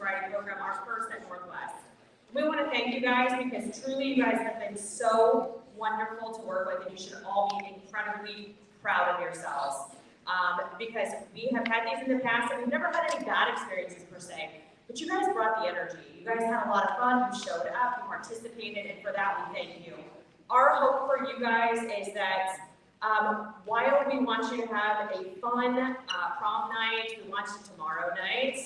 sobriety program, our first at Northwest. We want to thank you guys because truly you guys have been so wonderful to work with, and you should all be incredibly proud of yourselves. Because we have had these in the past, and we've never had any bad experiences per se, but you guys brought the energy. You guys had a lot of fun, you showed up, you participated, and for that we thank you. Our hope for you guys is that while we want you to have a fun prom night, we want you tomorrow night,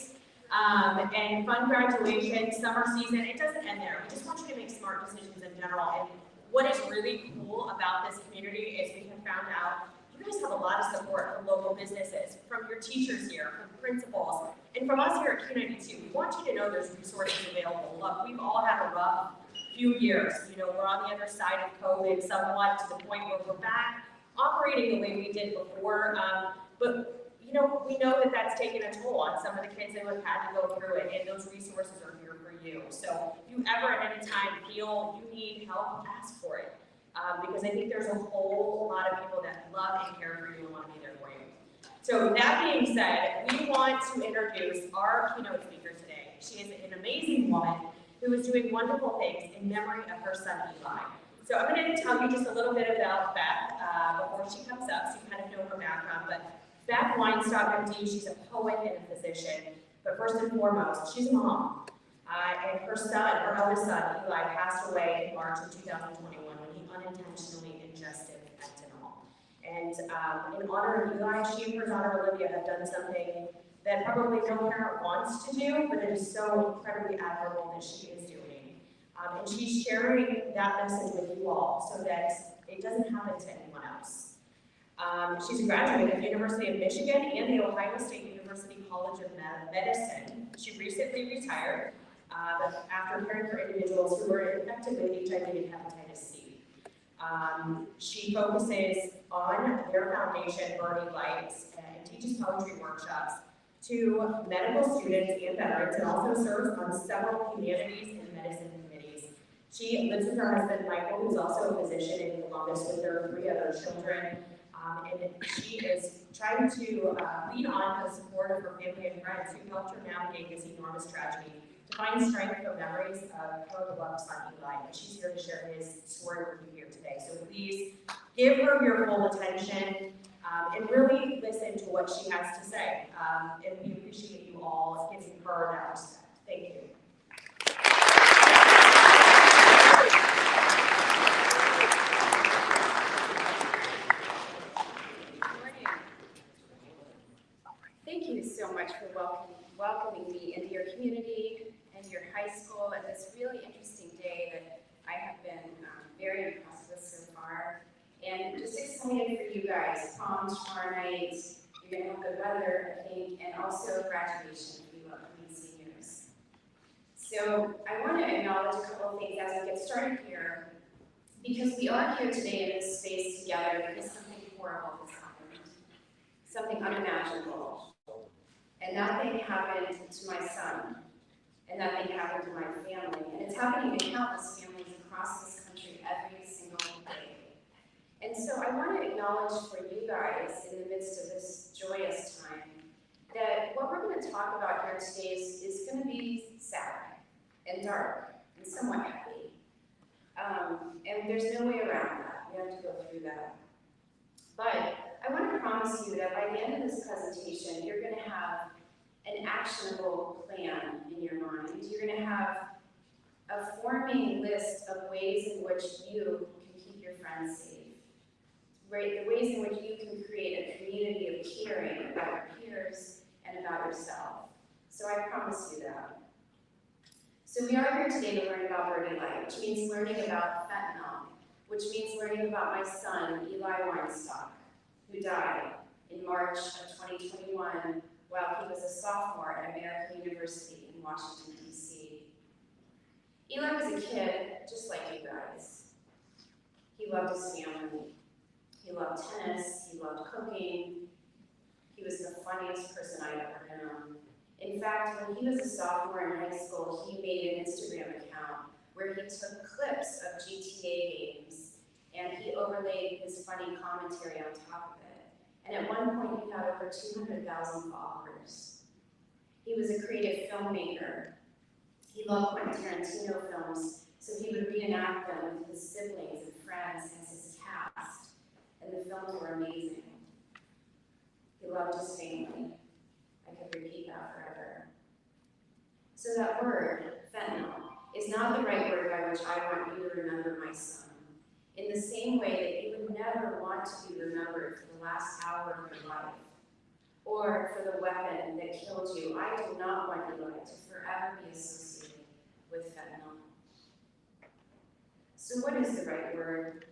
and fun graduation, summer season, it doesn't end there. We just want you to make smart decisions in general. And what is really cool about this community is we have found out you guys have a lot of support from local businesses, from your teachers here, from principals, and from us here at Q92. We want you to know there's resources available. Look, we've all had a rough few years. You know, we're on the other side of COVID somewhat to the point where we're back operating the way we did before, but you know, we know that that's taken a toll on some of the kids that have had to go through it, and those resources are here for you. So if you ever at any time feel you need help, ask for it. Because I think there's a whole lot of people that love and care for you and want to be there for you. So that being said, we want to introduce our keynote speaker today. She is an amazing woman who is doing wonderful things in memory of her son, Eli. So I'm going to tell you just a little bit about Beth before she comes up, so you kind of know her background. But Beth Weinstock M.D, she's a poet and a physician, but first and foremost, she's a mom. And her son, her eldest son, Eli, passed away in March of 2021 when he unintentionally ingested fentanyl. And in honor of Eli, she and her daughter Olivia have done something that probably no parent wants to do, but it is so incredibly admirable that she is doing. And she's sharing that message with you all so that it doesn't happen to anyone else. She's a graduate of the University of Michigan and the Ohio State University College of Medicine. She recently retired after caring for individuals who were infected with HIV and hepatitis C. She focuses on their foundation, Burning Lights, and teaches poetry workshops to medical students and veterans, and also serves on several humanities and medicine committees. She lives with her husband, Michael, who's also a physician in Columbus with their 3 other children. And she is trying to lean on the support of her family and friends who helped her navigate this enormous tragedy to find strength from memories of her beloved son, Eli. And she's here to share his story with you here today. So please give her your full attention and really listen to what she has to say. And we appreciate you all giving her that respect. Thank you. Thank you so much for welcoming me into your community and your high school at this really interesting day that I have been very impressed with so far. And just excited for you guys. Prom tomorrow night, you're going to have good weather, I think, and also graduation for you upcoming seniors. So I want to acknowledge a couple of things as we get started here, because we are here today in this space together because something horrible has happened, something unimaginable. And that thing happened to my son, and that thing happened to my family, and it's happening to countless families across this country every single day. And so I want to acknowledge for you guys in the midst of this joyous time that what we're going to talk about here today is going to be sad and dark and somewhat heavy. And there's no way around that. We have to go through that. But I want to promise you that by the end of this presentation, you're going to have an actionable plan in your mind. You're going to have a forming list of ways in which you can keep your friends safe. Right? The ways in which you can create a community of caring about your peers and about yourself. So I promise you that. So we are here today to learn about Burning Light, which means learning about fentanyl, which means learning about my son, Eli Weinstock, who died in March of 2021 while he was a sophomore at American University in Washington, D.C. Eli was a kid just like you guys. He loved his family. He loved tennis, he loved cooking. He was the funniest person I'd ever known. In fact, when he was a sophomore in high school, he made an Instagram account where he took clips of GTA games and he overlaid his funny commentary on top of it. And at one point, he had over 200,000 followers. He was a creative filmmaker. He loved Quentin Tarantino films, so he would reenact them with his siblings and friends as his cast, and the films were amazing. He loved his family. I could repeat that forever. So that word, fentanyl, is not the right word by which I want you to remember my son. In the same way that you would never want to be remembered for the last hour of your life, or for the weapon that killed you, I do not want Eli to forever be associated with fentanyl. So what is the right word?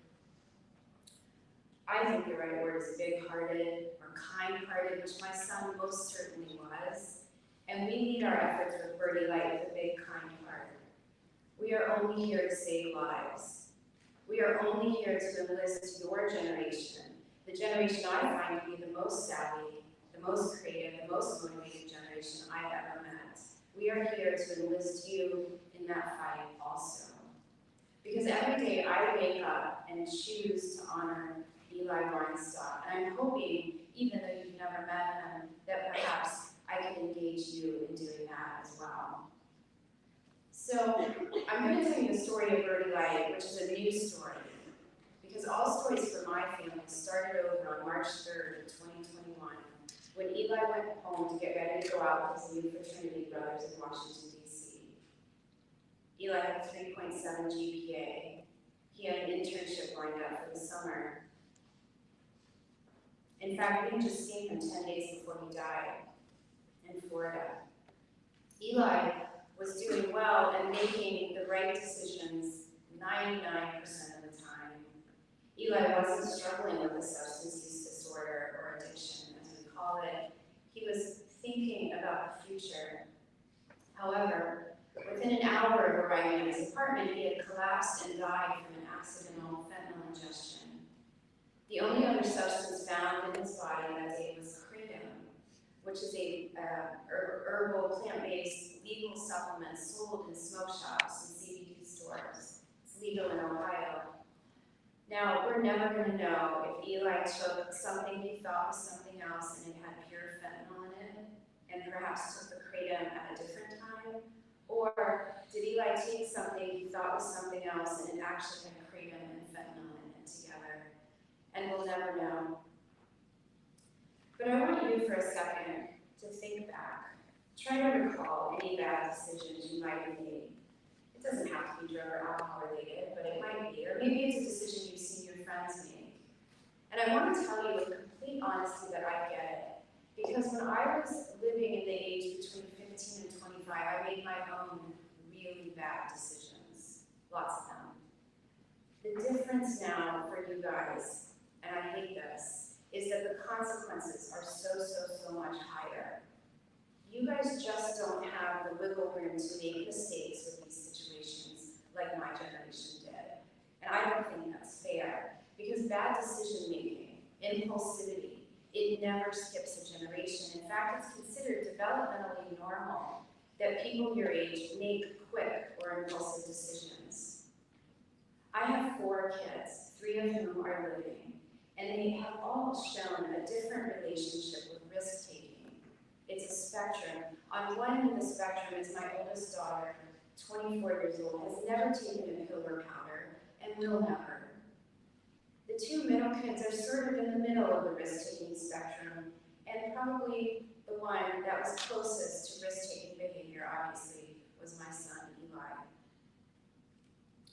I think the right word is big-hearted or kind-hearted, which my son most certainly was. And we lead our efforts with Birdie Light with a big, kind heart. We are only here to save lives. We are only here to enlist your generation, the generation I find to be the most savvy, the most creative, the most motivated generation I've ever met. We are here to enlist you in that fight also. Because every day I wake up and choose to honor Eli Weinstock, and I'm hoping, even though you've never met him, that perhaps I can engage you in doing that as well. So I'm going to tell you the story of Birdie Light, which is a new story, because all stories for my family started over on March 3rd, 2021, when Eli went home to get ready to go out with his new fraternity brothers in Washington, D.C. Eli had a 3.7 GPA. He had an internship lined up for the summer. In fact, we had just seen him 10 days before he died in Florida. Eli was doing well and making the right decisions 99% of the time. Eli wasn't struggling with a substance use disorder or addiction, as we call it. He was thinking about the future. However, within an hour of arriving at his apartment, he had collapsed and died from an accidental fentanyl ingestion. The only other substance found in his body that day was kratom, which is a herbal, plant-based legal supplement sold in smoke shops and CBD stores. It's legal in Ohio. Now, we're never going to know if Eli took something he thought was something else and it had pure fentanyl in it, and perhaps took the kratom at a different time, or did Eli take something he thought was something else and it actually had kratom and fentanyl in it together, and we'll never know. But I want you for a second to think back. Try to recall any bad decisions you might have made. It doesn't have to be drug or alcohol related, but it might be. Or maybe it's a decision you've seen your friends make. And I want to tell you with complete honesty that I get it. Because when I was living in the age between 15 and 25, I made my own really bad decisions. Lots of them. The difference now for you guys, and I hate this, is that the consequences are so much higher. You guys just don't have the wiggle room to make mistakes with these situations like my generation did. And I don't think that's fair, because bad decision making, impulsivity, it never skips a generation. In fact, it's considered developmentally normal that people your age make quick or impulsive decisions. I have 4 kids, 3 of whom are living, and they have all shown a different relationship with risk-taking. It's a spectrum. On one end of the spectrum is my oldest daughter, 24 years old, has never taken a pill or powder, and will never. The 2 middle kids are sort of in the middle of the risk-taking spectrum, and probably the one that was closest to risk-taking behavior, obviously, was my son, Eli.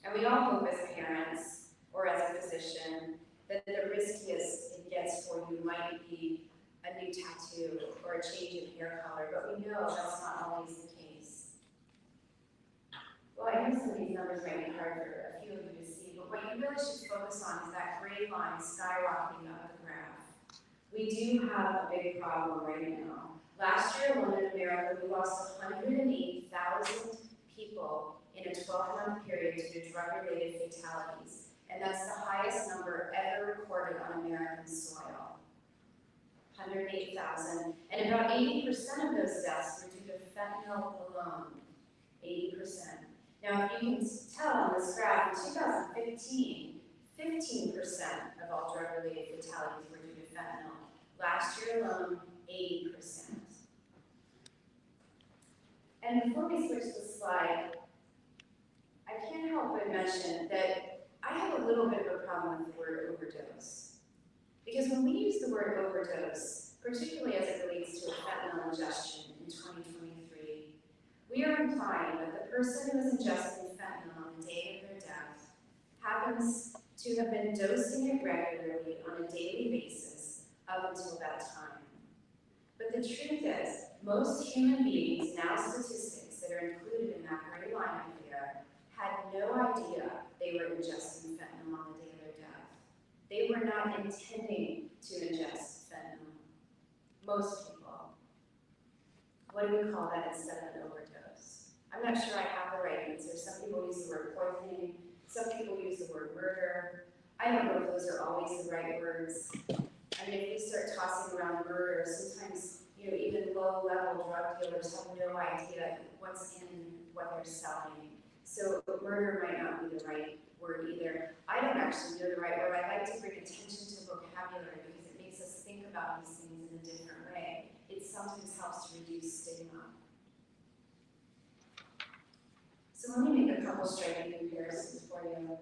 And we all hope as parents, or as a physician, that the riskiest it gets for you might be a new tattoo or a change in hair color, but we know that's not always the case. Well, I know some of these numbers might be hard for a few of you to see, but what you really should focus on is that gray line skyrocketing up the graph. We do have a big problem right now. Last year alone in America, we lost 108,000 people in a 12-month period due to drug-related fatalities, and that's the highest number ever recorded on American soil. 108,000, and about 80% of those deaths were due to fentanyl alone. 80%. Now, if you can tell on this graph, in 2015, 15% of all drug-related fatalities were due to fentanyl. Last year alone, 80%. And before we switch the slide, I can't help but mention that I have a little bit of a problem with the word overdose. Because when we use the word overdose, particularly as it relates to a fentanyl ingestion in 2023, we are implying that the person who is ingesting fentanyl on the day of their death happens to have been dosing it regularly on a daily basis up until that time. But the truth is, most human beings, now statistics that are included in that gray line up here, had no idea they were ingesting fentanyl on the day of their death. They were not intending to ingest fentanyl. Most people. What do we call that instead of an overdose? I'm not sure I have the right answer. Some people use the word poisoning. Some people use the word murder. I don't know if those are always the right words. I mean, if we start tossing around murder, sometimes, even low-level drug dealers have no idea what's in what they're selling. So murder might not be the right word either. I don't actually know the right word. I like to bring attention to vocabulary because it makes us think about these things in a different way. It sometimes helps to reduce stigma. So let me make a couple striking comparisons for you.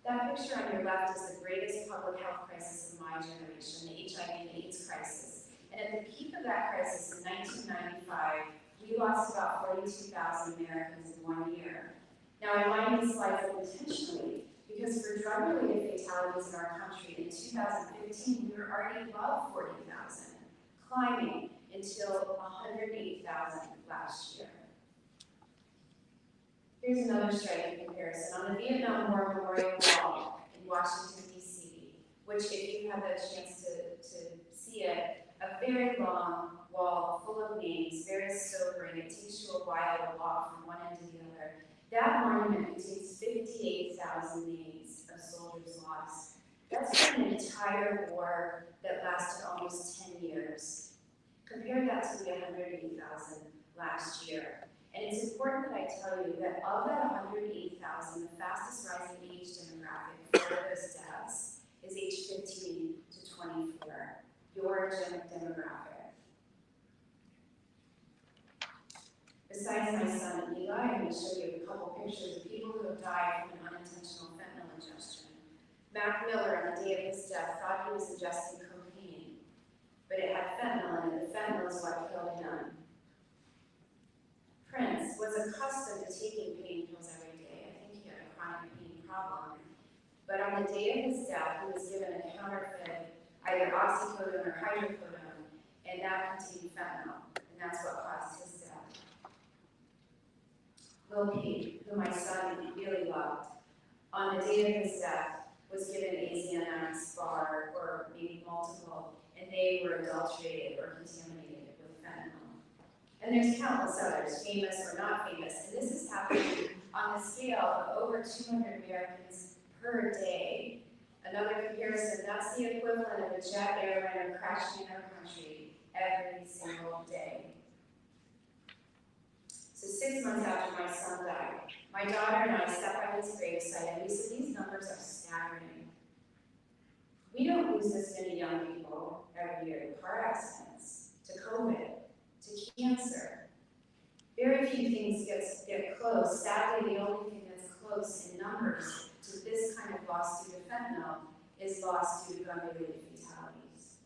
That picture on your left is the greatest public health crisis of my generation, the HIV and AIDS crisis. And at the peak of that crisis in 1995, we lost about 42,000 Americans in 1 year. Now, I line these slides up intentionally because for drug-related fatalities in our country in 2015, we were already above 40,000, climbing until 108,000 last year. Here's another striking comparison. On the Vietnam War Memorial Wall in Washington, D.C., which if you have the chance to see it, a very long wall full of names, very sobering. It takes you a while to walk from one end to the other. That monument contains 58,000 names of soldiers lost. That's an entire war that lasted almost 10 years. Compare that to the 180,000 last year. And it's important that I tell you that of that 108,000, the fastest rising age demographic for those deaths is age 15 to 24, your demographic. Besides my son Eli, I'm going to show you a couple pictures of people who have died from an unintentional fentanyl ingestion. Mac Miller, on the day of his death, thought he was ingesting cocaine, but it had fentanyl in it. The fentanyl is what killed him. Prince was accustomed to taking pain pills every day. I think he had a chronic pain problem. But on the day of his death, he was given a counterfeit, either oxycodone or hydrocodone, and that contained fentanyl, and that's what caused his death. Lil Peep, who my son really loved, on the day of his death, was given a Xanax bar, or maybe multiple, and they were adulterated or contaminated with fentanyl. And there's countless others, famous or not famous, and this is happening on the scale of over 200 Americans per day. Another comparison, that's the equivalent of a jet airliner crashing in our country every single day. So 6 months after my son died, my daughter and I stepped by his gravesite and we said, these numbers are staggering. We don't lose this many young people every year to car accidents, to COVID, to cancer. Very few things get close. Sadly, the only thing that's close in numbers to this kind of loss due to fentanyl is loss due to gun-related fatalities.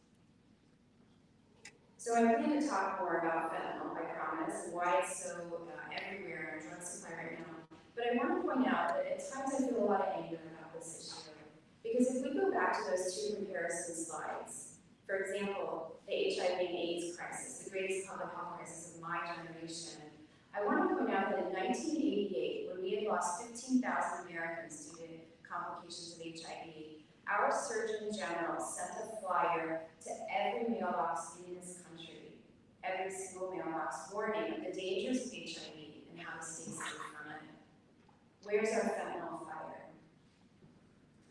So I plan to talk more about fentanyl, I promise, and why it's so everywhere in drug supply right now. But I want to point out that at times I feel a lot of anger about this issue. Because if we go back to those two comparison slides, for example, the HIV and AIDS crisis, the greatest public health crisis of my generation, I want to point out that in 1988, when we had lost 15,000 Americans due to complications of HIV, our Surgeon General sent a flyer to every mailbox in this country, every single mailbox, warning of the dangers of HIV and how to stay safe from it. Where's our fentanyl flyer?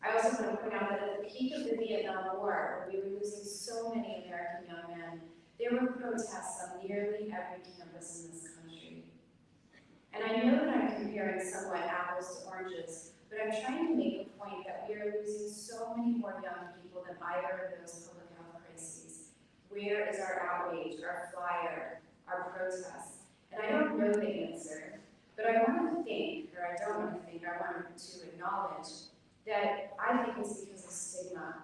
I also want to point out that at the peak of the Vietnam War, when we were losing so many American young men, there were protests on nearly every campus in this country. And I know that I'm comparing somewhat apples to oranges, but I'm trying to make a point that we are losing so many more young people than either of those public health crises. Where is our outrage, our flyer, our protests. And I don't know the answer, but I want to think, or I don't want to think, I want to acknowledge that I think it's because of stigma,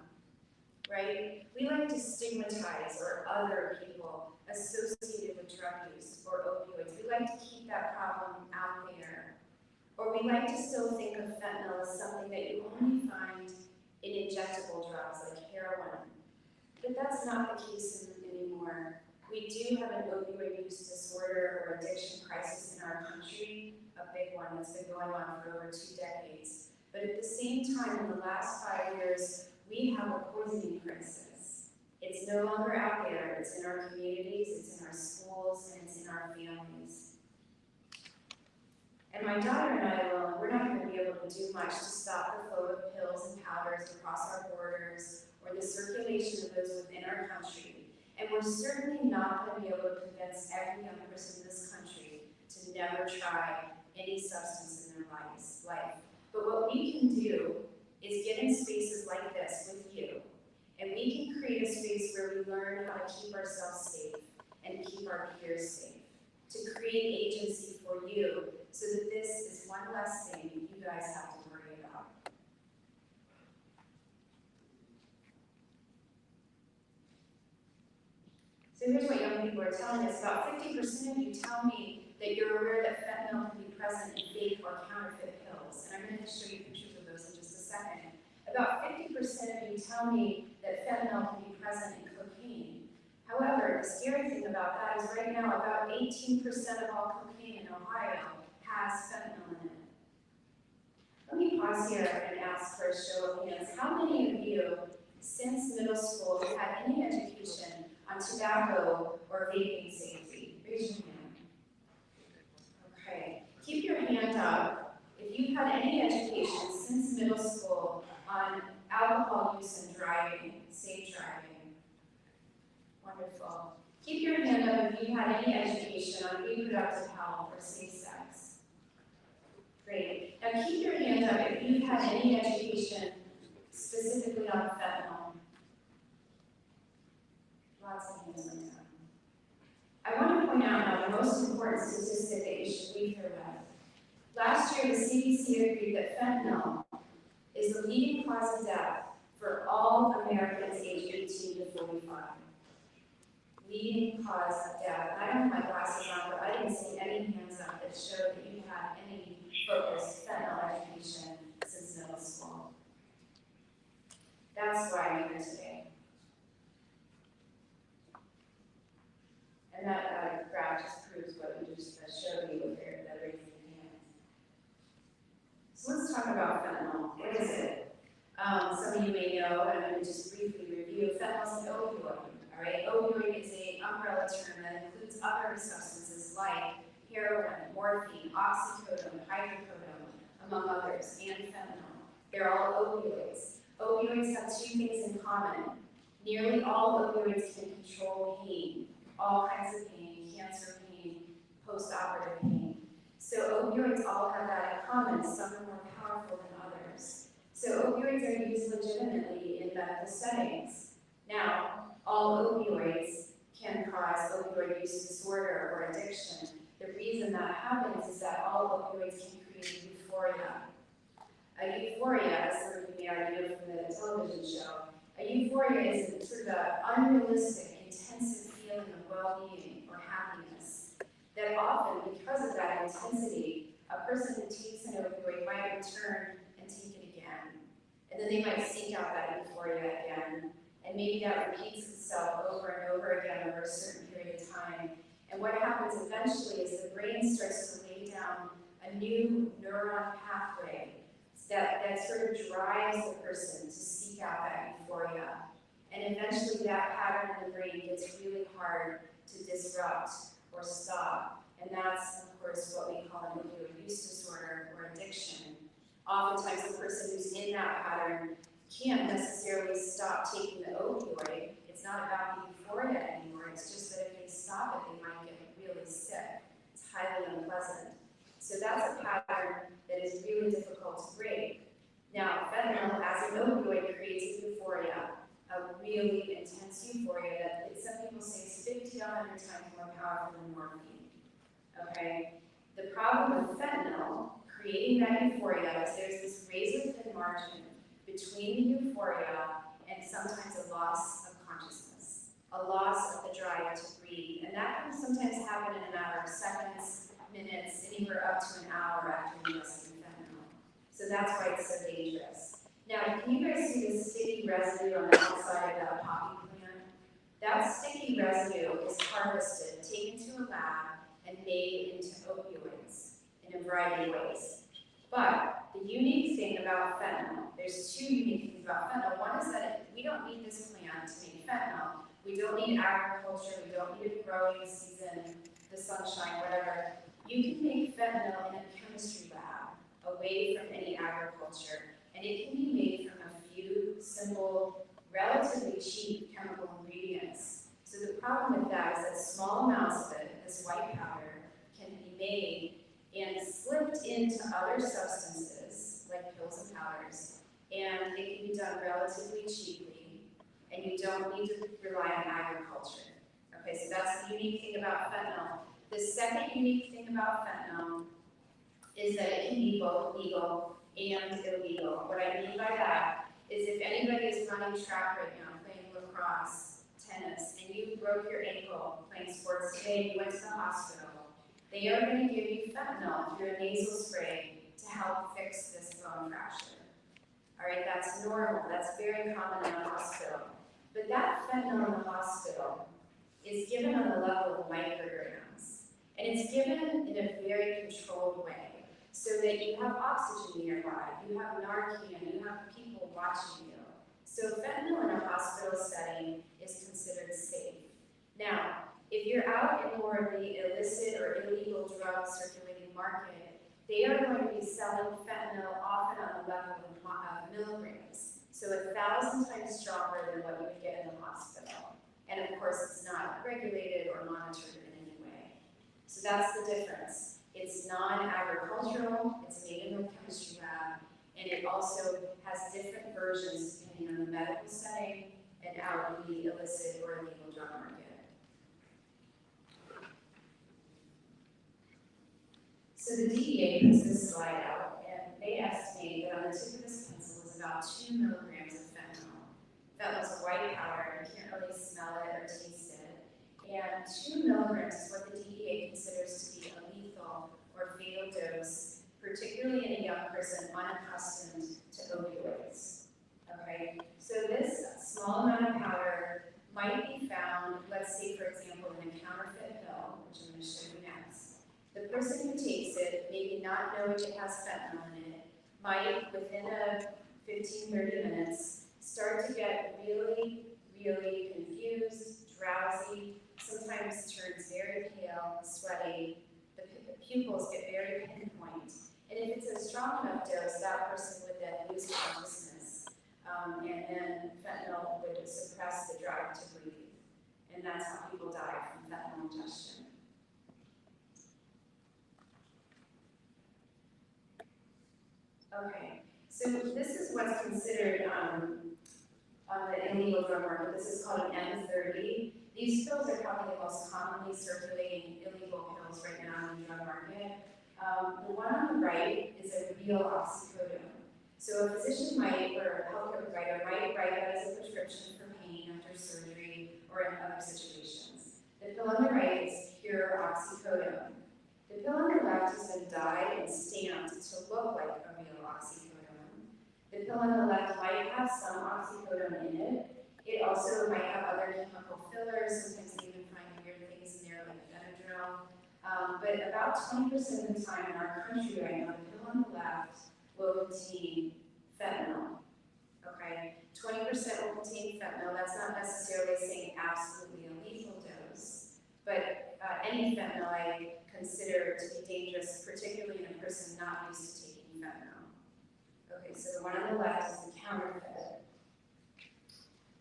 right? We like to stigmatize or other people associated with drug use or opioids. We like to keep that problem out there. Or we like to still think of fentanyl as something that you only find in injectable drugs like heroin. But that's not the case anymore. We do have an opioid use disorder or addiction crisis in our country, a big one that's been going on for over 2 decades. But at the same time, in the last 5 years, we have a poisoning crisis. It's no longer out there. It's in our communities, it's in our schools, and it's in our families. And my daughter and I alone, we're not going to be able to do much to stop the flow of pills and powders across our borders or the circulation of those within our country. And we're certainly not going to be able to convince every young person in this country to never try any substance in their life. But what we can do is get in spaces like this with you, and we can create a space where we learn how to keep ourselves safe and keep our peers safe, to create agency for you so that this is one less thing you guys have to worry about. So here's what young people are telling us. About 50% of you tell me that you're aware that fentanyl can be present in fake or counterfeit pills. And I'm going to show you pictures of those in just a second. About 50% of you tell me that fentanyl can be present in cocaine. However, the scary thing about that is right now about 18% of all cocaine in Ohio has fentanyl in it. Let me pause here and ask for a show of hands. How many of you, since middle school, have had any education on tobacco or vaping safety? Raise your hand. Okay. Keep your hand up if you've had any education since middle school on alcohol use and driving, safe driving. Wonderful. Keep your hand up if you've had any education on reproductive health or safe sex. Great. Now keep your hand up if you've had any education specifically on fentanyl. Lots of hands went down. I want to point out now the most important statistic that you should leave here with. Last year, the CDC agreed that fentanyl is the leading cause of death for all Americans aged 18 to 45. Leading cause of death. I don't have my glasses on, but I didn't see any hands up that showed that you had any focused fentanyl education since middle school. That's why I'm here today. And that graph just proves what you just showed me with that raising hands. So let's talk about fentanyl. What is it? Some of you may know, and I'm going to just briefly review. Fentanyl is an opioid. All right, opioid is an umbrella term that includes other substances like heroin, morphine, oxycodone, hydrocodone, among others, and fentanyl. They're all opioids. Opioids have 2 things in common. Nearly all opioids can control pain, all kinds of pain, cancer pain, post-operative pain. So opioids all have that in common. Some are more powerful than others. So opioids are used legitimately in medical settings. Now, all opioids can cause opioid use disorder or addiction. The reason that happens is that all opioids can create euphoria. A euphoria, as some of you may already know from the television show, a euphoria is sort of an unrealistic, intensive feeling of well-being or happiness that often, because of that intensity, a person who takes an opioid might return and take it again. And then they might seek out that euphoria again. And maybe that repeats itself over and over again over a certain period of time. And what happens eventually is the brain starts to lay down a new neuron pathway that sort of drives the person to seek out that euphoria. And eventually that pattern in the brain gets really hard to disrupt or stop. And that's, of course, what we call an opioid use disorder or addiction. Oftentimes the person who's in that pattern can't necessarily stop taking the opioid. It's not about the euphoria anymore. It's just that if they stop it, they might get really sick. It's highly unpleasant. So that's a pattern that is really difficult to break. Now, fentanyl as an opioid creates a euphoria, a really intense euphoria that some people say is to 100 times more powerful than morphine, okay? The problem with fentanyl, creating that euphoria, is there's this razor-thin margin between the euphoria and sometimes a loss of consciousness, a loss of the drive to breathe. And that can sometimes happen in a matter of seconds, minutes, anywhere up to an hour after ingesting fentanyl. So that's why it's so dangerous. Now, can you guys see the sticky residue on the outside of that poppy plant? That sticky residue is harvested, taken to a lab, and made into opioids in a variety of ways. But the unique thing about fentanyl, there's two unique things about fentanyl. One is that we don't need this plant to make fentanyl. We don't need agriculture, we don't need a growing season, the sunshine, whatever. You can make fentanyl in a chemistry lab, away from any agriculture. And it can be made from a few simple, relatively cheap chemical ingredients. So the problem with that is that small amounts of it, this white powder, can be made and slipped into other substances, like pills and powders, and it can be done relatively cheaply, and you don't need to rely on agriculture. Okay, so that's the unique thing about fentanyl. The second unique thing about fentanyl is that it can be both legal and illegal. What I mean by that is if anybody is running track right now, playing lacrosse, tennis, and you broke your ankle playing sports today and you went to the hospital, they are going to give you fentanyl through a nasal spray to help fix this bone fracture. All right, that's normal. That's very common in a hospital. But that fentanyl in the hospital is given on the level of micrograms. And it's given in a very controlled way, so that you have oxygen nearby, you have Narcan, you have people watching you. So fentanyl in a hospital setting is considered safe. Now, if you're out in more of the illicit or illegal drug circulating market, they are going to be selling fentanyl often on the level of milligrams. So 1,000 times stronger than what you would get in the hospital. And of course, it's not regulated or monitored in any way. So that's the difference. It's non-agricultural, it's made in a chemistry lab, and it also has different versions depending on the medical setting and out in the illicit or illegal drug market. So the DEA puts this slide out, and they estimate that on the tip of this pencil is about 2 milligrams of fentanyl. Fentanyl's a white powder, you can't really smell it or taste it. And 2 milligrams is what the DEA considers to be a lethal or fatal dose, particularly in a young person unaccustomed to opioids. Okay, so this small amount of powder might be found, let's say for example, in a counterfeit pill, which I'm going to show you next. The person who takes it, maybe not know it has fentanyl in it, might within a 15-30 minutes start to get really, really confused, drowsy, sometimes turns very pale, sweaty, the pupils get very pinpoint. And if it's a strong enough dose, that person would then lose consciousness, and then fentanyl would suppress the drive to breathe. And that's how people die from fentanyl ingestion. Okay, so this is what's considered on the illegal drug market. This is called an M30. These pills are probably the most commonly circulating illegal pills right now in the drug market. The one on the right is a real oxycodone. So a physician might, or a healthcare provider might write that as a prescription for pain after surgery or in other situations. The pill on the right is pure oxycodone. The pill on the left has been dyed and stamped to look like a real oxycodone. The pill on the left might have some oxycodone in it. It also might have other chemical fillers. Sometimes they even find weird things in there like Benadryl. But about 20% of the time in our country right now, the pill on the left will contain fentanyl. Okay, 20% will contain fentanyl. That's not necessarily saying absolutely a lethal dose, but any fentanyl I consider to be dangerous, particularly in a person not used to taking fentanyl. Okay, so the one on the left is the counterfeit.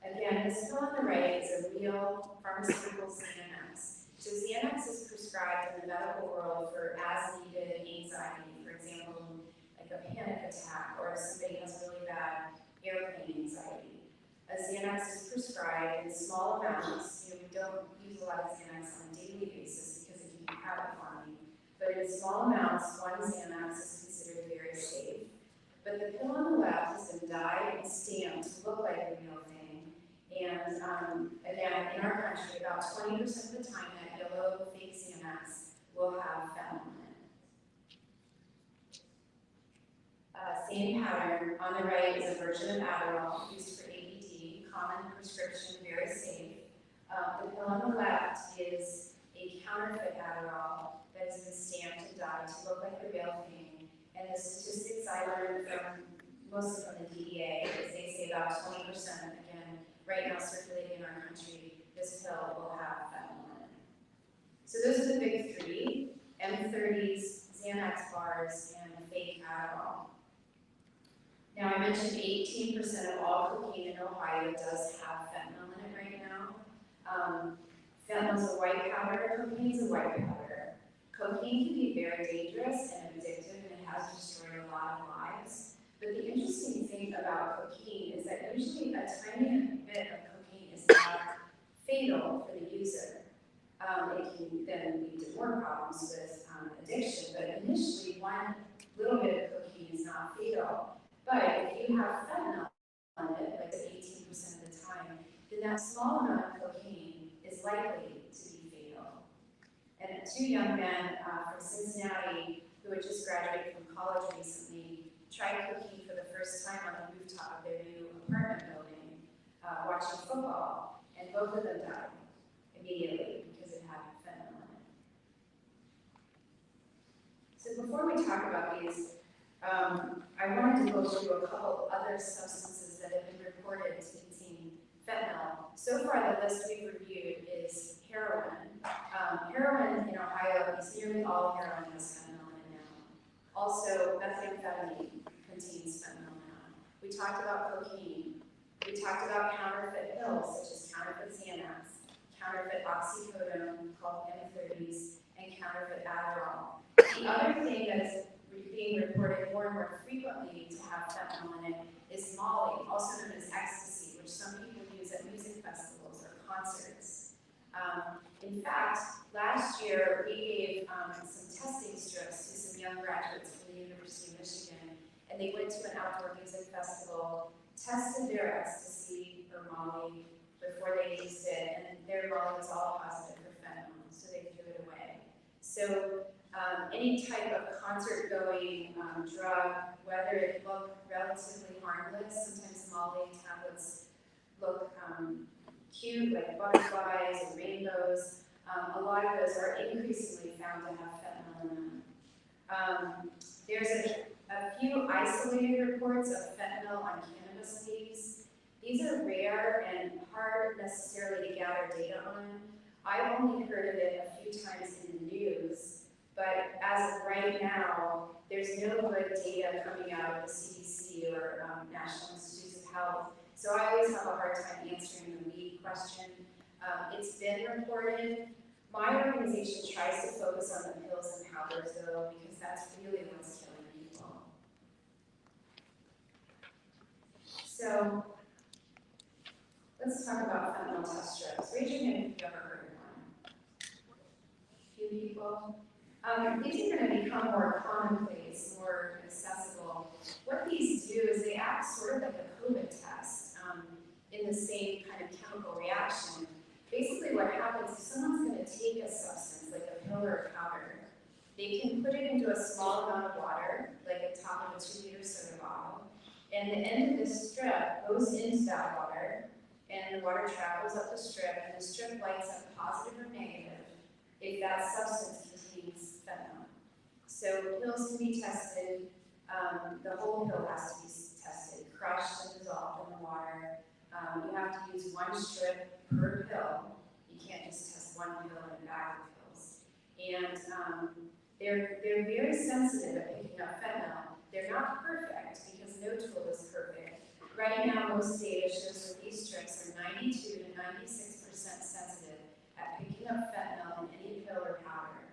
Again, this pill on the right is a real pharmaceutical Xanax. So Xanax is prescribed in the medical world for as-needed anxiety, for example, like a panic attack, or if somebody has really bad airplane anxiety. A Xanax is prescribed in small amounts. You don't use a lot of Xanax on a daily basis because it can be habit forming. But in small amounts, one Xanax is considered very safe. But the pill on the left has been dyed and stamped to look like a real thing. And again, in our country, about 20% of the time, that yellow fake Xanax will have fentanyl in it. Same pattern. On the right is a version of Adderall used for ADD, common prescription, very safe. The pill on the left is a counterfeit Adderall that has been stamped and dyed to look like the real thing. And the statistics I learned from, mostly from the DEA, is they say about 20%, again, right now circulating in our country, this pill will have fentanyl in it. So those are the big three: M30s, Xanax bars, and fake Adderall. Now, I mentioned 18% of all cocaine in Ohio does have fentanyl in it right now. Fentanyl is a white powder, cocaine is a white powder. Cocaine can be very dangerous and addictive, and it has destroyed a lot of lives. But the interesting thing about cocaine is that usually a tiny bit of cocaine is not fatal for the user. It can then lead to more problems with addiction, but initially one little bit of cocaine is not fatal. But if you have fentanyl on it, like 18% of the time, then that small amount of cocaine is likely to be fatal. And two young men from Cincinnati who had just graduated from college recently tried cocaine for the first time on the rooftop of their new apartment building, watching football, and both of them died immediately because it had fentanyl in it. So before we talk about these, I wanted to go through a couple other substances that have been reported to contain fentanyl. So far, the list we've reviewed is heroin. Heroin in Ohio, at least nearly all heroin has fentanyl in it now. Also, methamphetamine contains fentanyl now. We talked about cocaine. We talked about counterfeit pills, such as counterfeit Xanax, counterfeit oxycodone, called M30s, and counterfeit Adderall. The other thing that is being reported more and more frequently to have fentanyl in it is Molly, also known as ecstasy, which some people use at music festivals or concerts. In fact, last year we gave some testing strips to some young graduates from the University of Michigan, and they went to an outdoor music festival, tested their ecstasy or Molly before they used it, and their Molly was all positive for fentanyl, so they threw it away. So any type of concert-going drug, whether it look relatively harmless, sometimes Molly tablets look cute, like butterflies and rainbows. A lot of those are increasingly found to have fentanyl in them. There's a few isolated reports of fentanyl on cannabis leaves. These are rare and hard necessarily to gather data on. I've only heard of it a few times in the news. But as of right now, there's no good data coming out of the CDC or National Institutes of Health. So I always have a hard time answering the weed question. It's been reported. My organization tries to focus on the pills and powders, though, because that's really what's killing people. So let's talk about fentanyl test strips. Raise your hand if you've ever heard of one. A few people. These are going to become more commonplace, more accessible. What these do is they act sort of like a COVID test in the same kind of chemical reaction. Basically what happens is someone's going to take a substance, like a pill or a powder. They can put it into a small amount of water, like the top of a 2-liter soda bottle, and the end of this strip goes into that water, and the water travels up the strip, and the strip lights up positive or negative if that substance contains fentanyl. So pills can be tested, the whole pill has to be tested, crushed and dissolved in the water. You have to use one strip per pill. You can't just test one pill in a bag of pills. And they're very sensitive at picking up fentanyl. They're not perfect because no tool is perfect. Right now, most data shows that these strips are 92 to 96% sensitive at picking up fentanyl in any pill or powder.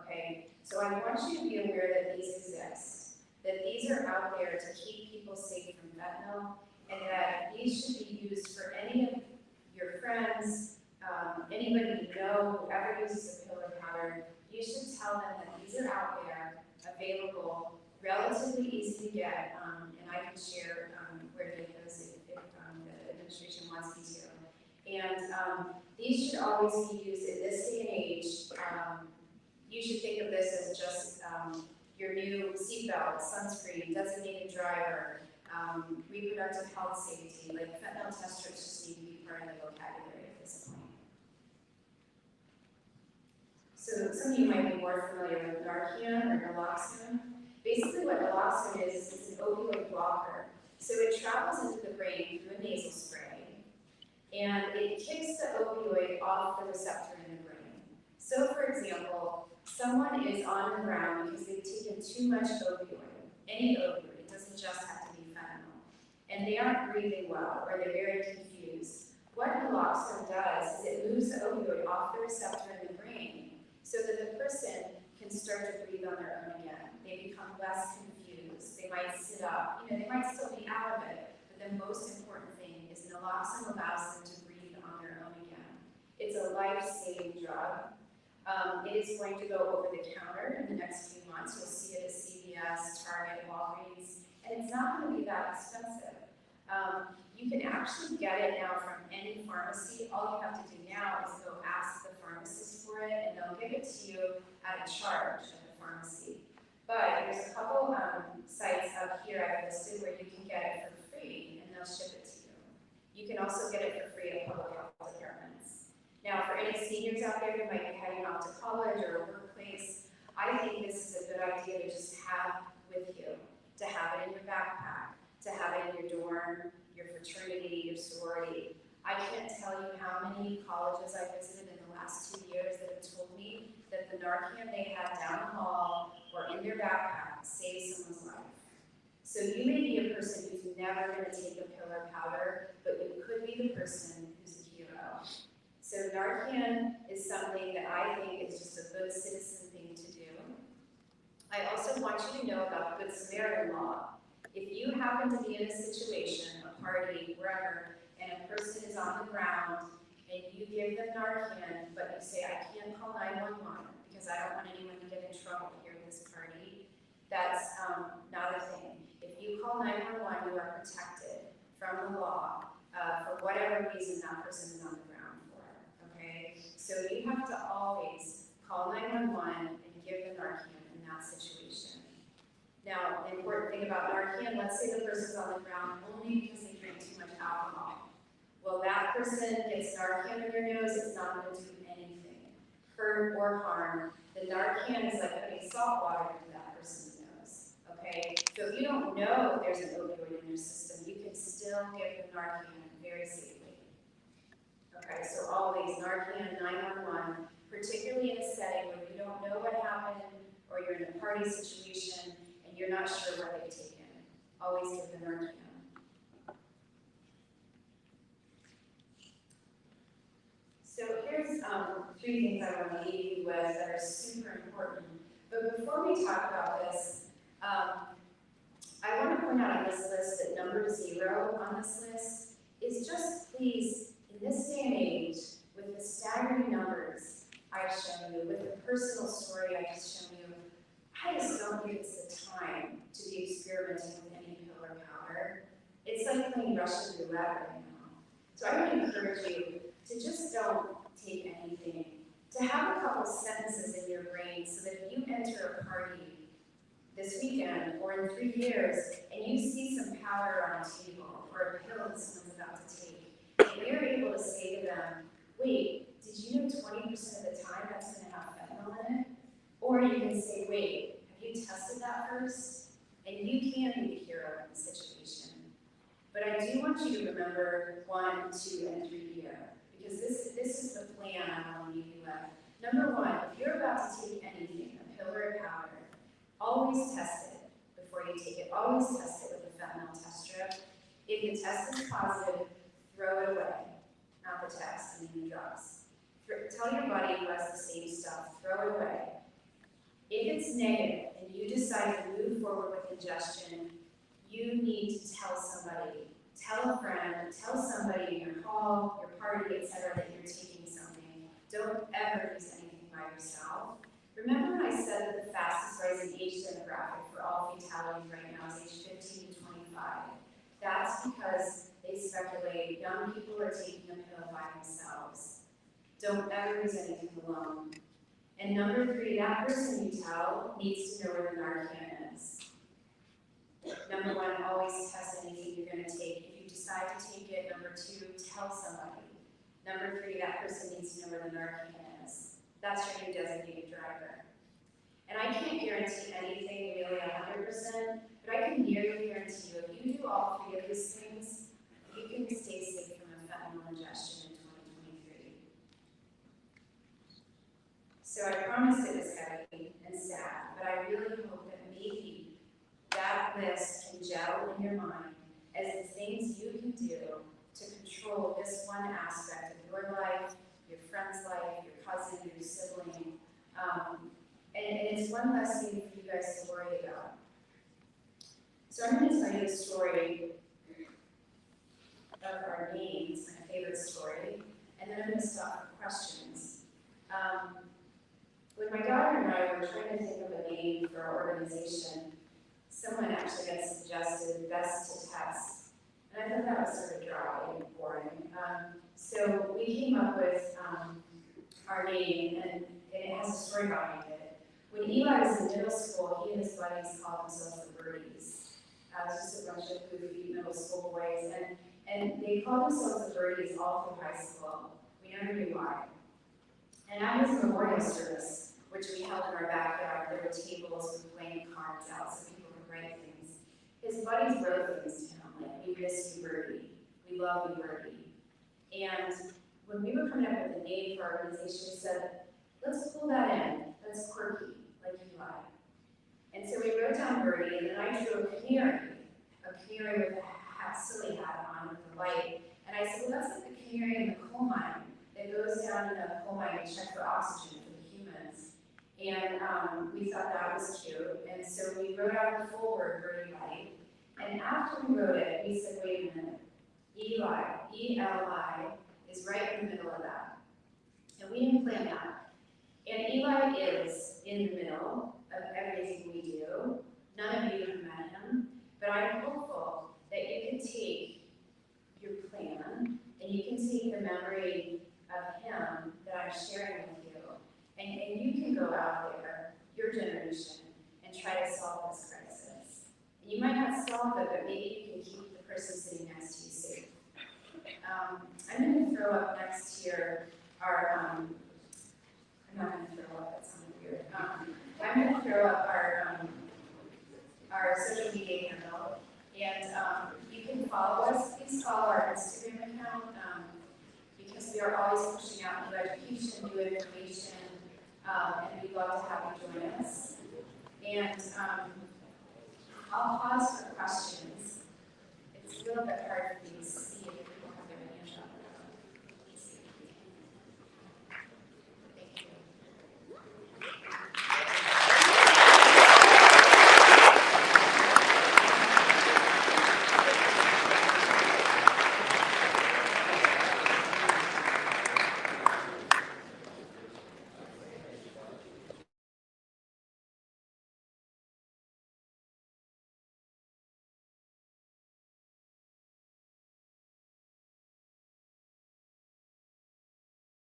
Okay, so I want you to be aware that these exist, that these are out there to keep people safe from fentanyl, and that these should be used for any of your friends, any anybody you know, whoever uses a pill or powder, you should tell them that these are out there, available, relatively easy to get, and I can share where to get those if the administration wants me to. And these should always be used in this day and age. You should think of this as just your new seatbelt, sunscreen, designated driver, reproductive health safety, like fentanyl test strips just need to be part of the vocabulary at this point. So some of you might be more familiar with Narcan or naloxone. Basically what naloxone is an opioid blocker. So it travels into the brain through a nasal spray, and it kicks the opioid off the receptor in the brain. So for example, someone is on the ground because they've taken too much opioid, any opioid, it doesn't just have to be fentanyl, and they aren't breathing well, or they're very confused. What naloxone does is it moves the opioid off the receptor in the brain so that the person can start to breathe on their own again. They become less confused. They might sit up. They might still be out of it, but the most important thing is naloxone allows them to breathe on their own again. It's a life-saving drug. It is going to go over the counter in the next few months. You'll see it at CVS, Target, Walgreens, and it's not going to be that expensive. You can actually get it now from any pharmacy. All you have to do now is go ask the pharmacist for it, and they'll give it to you at a charge at the pharmacy. But there's a couple sites up here I've listed where you can get it for free, and they'll ship it to you. You can also get it for free at public health departments. Now, for any seniors out there who might be heading off to college or a workplace, I think this is a good idea to just have with you, to have it in your backpack, to have it in your dorm, your fraternity, your sorority. I can't tell you how many colleges I visited in the last 2 years that have told me that the Narcan they had down the hall or in their backpack saved someone's life. So you may be a person who's never going to take a pill or powder, but you could be the person who's a hero. So Narcan is something that I think is just a good citizen thing to do. I also want you to know about Good Samaritan law. If you happen to be in a situation, a party, wherever, and a person is on the ground, and you give them Narcan, but you say, I can't call 911 because I don't want anyone to get in trouble here at this party, that's not a thing. If you call 911, you are protected from the law for whatever reason that person is on the ground for, okay? So you have to always call 911 and give the Narcan in that situation. Now, the important thing about Narcan, let's say the person's on the ground only because they drink too much alcohol. Well, that person gets Narcan in their nose, it's not going to do anything, hurt or harm. The Narcan is like putting salt water into that person's nose, okay? So if you don't know there's an opioid in your system, you can still give the Narcan very safely. Okay, so always Narcan 911, particularly in a setting where you don't know what happened or you're in a party situation and you're not sure what they've taken. Always give the Narcan. So here's 3 things I want to leave you with that are super important. But before we talk about this, I want to point out on this list that number 0 on this list is just please, in this day and age, with the staggering numbers I've shown you, with the personal story I've just shown you, I just don't think it's the time to be experimenting with any pill or powder. It's like playing Russian roulette right now. So I would encourage you to just don't take anything, to have a couple sentences in your brain so that if you enter a party this weekend or in 3 years and you see some powder on a table or a pill that someone's about to take, and you're able to say to them, wait, did you know 20% of the time that's going to have fentanyl in it? Or you can say, wait, have you tested that first? And you can be the hero in the situation. But I do want you to remember 1, 2, and 3 here, because this is the plan I want to leave you with. Number 1, if you're about to take anything, a pill or a powder, always test it before you take it. Always test it with a fentanyl test strip. If the test is positive, throw it away. Not the test, I mean the drugs. Tell your buddy who has the same stuff, throw it away. If it's negative and you decide to move forward with ingestion, you need to tell somebody. Tell a friend, tell somebody in your hall, your party, etc., that you're taking something. Don't ever use anything by yourself. Remember when I said that the fastest rising age demographic for all fatalities right now is age 15 to 25? That's because they speculate young people are taking a pill by themselves. Don't ever use anything alone. And number 3, that person you tell needs to know where the Narcan is. Number 1, always test anything you're going to take. If you decide to take it, number 2, tell somebody. Number 3, that person needs to know where the Narcan is. That's your new designated driver. And I can't guarantee anything really 100%, but I can nearly guarantee you, if you do all 3 of these things, you can stay safe from a fentanyl ingestion in 2023. So I promised it was heavy and sad, but I really hope that maybe that list can gel in your mind as the things you can do to control this one aspect of your life, your friend's life, your cousin, your sibling. And it's one less thing for you guys to worry about. So I'm going to tell you the story of our names, my favorite story, and then I'm going to stop for questions. When my daughter and I were trying to think of a name for our organization, someone actually had suggested Best to Test. And I thought that was sort of dry and boring. So we came up with our name, and it has a story behind it. When Eli was in middle school, he and his buddies called themselves the Birdies. It was just a bunch of goofy middle school boys, and they called themselves the Birdies all through high school. We never knew why. And at his memorial service, which we held in our backyard, there were tables with playing cards out so people could write things. His buddies wrote things to him, like, "We miss you, Birdie. We love you, Birdie." And when we were coming up with a name for our organization, we said, let's pull that in. That's quirky, like Eli. And so we wrote down Birdie, and then I drew a canary with a silly hat on with a light. And I said, well, that's like the canary in the coal mine that goes down in the coal mine to check for oxygen for the humans. And we thought that was cute. And so we wrote out the full word, Birdie Light. And after we wrote it, we said, wait a minute. Eli, E-L-I, is right in the middle of that. And we didn't plan that. And Eli is in the middle of everything we do. None of you have met him, but I'm hopeful that you can take your plan and you can take the memory of him that I'm sharing with you, and you can go out there, your generation, and try to solve this crisis. And you might not solve it, but maybe you can keep the person sitting next to you safe. I'm going to throw up next here our, I'm not going to throw up, that sounded weird. I'm going to throw up our social media handle, and you can follow us. Please follow our Instagram account, because we are always pushing out new education, new information, and we'd love to have you join us. And I'll pause for questions. It's a little bit hard for these